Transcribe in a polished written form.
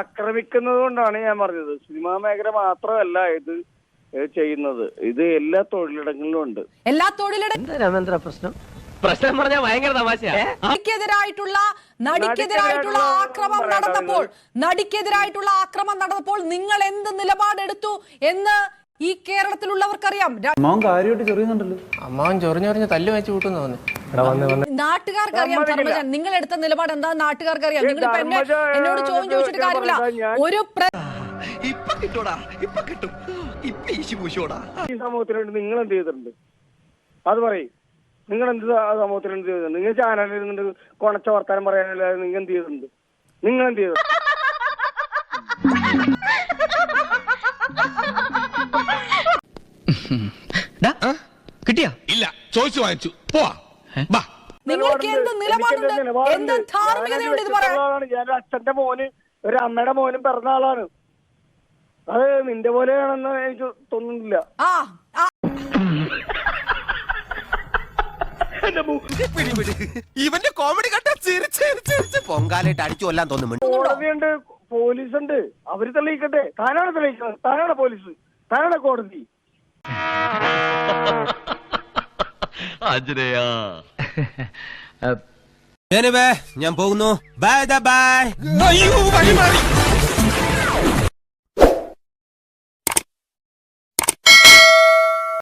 ആക്രമിക്കുന്നത് കൊണ്ടാണ് ഞാൻ പറഞ്ഞത്. സിനിമാ മേഖല മാത്രമല്ല ഇത് ചെയ്യുന്നത്, ഇത് എല്ലാ തൊഴിലിടങ്ങളിലും ഉണ്ട്. എല്ലാ തൊഴിലിടങ്ങളിലും പ്രശ്നം പറഞ്ഞാൽ ഭയങ്കര തമാശയാണ്. നടിക്കെതിരായിട്ടുള്ള ആക്രമണം നടന്നപ്പോൾ നിങ്ങൾ എന്ത് നിലപാടെടുത്തു എന്ന് ഈ കേരളത്തിലുള്ളവർക്കറിയാം. അമ്മാവൻ ചൊറിഞ്ഞൊറിഞ്ഞ് തല്ലു വെച്ച് കൂട്ടുന്നു തോന്നുന്നു. നാട്ടുകാർക്കറിയാം ധർമ്മജൻ നിങ്ങൾ എടുത്ത നിലപാട് എന്താ നാട്ടുകാർക്കറിയാം. നിങ്ങൾ എന്നോട് ചോദ്യം ചോദിച്ചിട്ട് കാര്യമില്ല. ഒരു ഈ സമൂഹത്തിനുണ്ട് നിങ്ങൾ എന്ത് ചെയ്തിട്ടുണ്ട് അത് പറയും. നിങ്ങൾ എന്ത് സമൂഹത്തിൽ എന്ത് ചെയ്തിട്ടുണ്ട്? നിങ്ങൾ ചാനലിൽ ഇരുന്നിട്ട് കൊണച്ച വർത്താനം പറയാനല്ലാതെ നിങ്ങൾ എന്ത് ചെയ്തിട്ടുണ്ട്? നിങ്ങൾ എന്ത് ചെയ്തു? കിട്ടിയാ ഇല്ല, ചോദിച്ചു വാങ്ങിച്ചു പോവാ. നിങ്ങൾക്ക് എന്ത് നിലപാടുണ്ട്, എന്ത് ധാർമ്മികതയുണ്ട് ഇത് പറയാൻ? ഞാൻ അച്ഛന്റെ മോന് ഒരു അമ്മയുടെ മോനും പിറന്ന ആളാണ്. അത് നിന്റെ പോലെയാണെന്ന് എനിക്ക് തോന്നുന്നില്ല. ഇവന്റെ കോമഡി കണ്ട പൊങ്കാലായിട്ട് അടിച്ചു കൊല്ലാൻ തോന്നുന്നു. കോടതിയുണ്ട്, പോലീസുണ്ട്, അവര് തെളിയിക്കട്ടെ. താനാണ് തെളിയിക്കുന്നത്, താനാണ് പോലീസ്, താനാണ് കോടതി. ഞാൻ പോകുന്നു. Bye bye.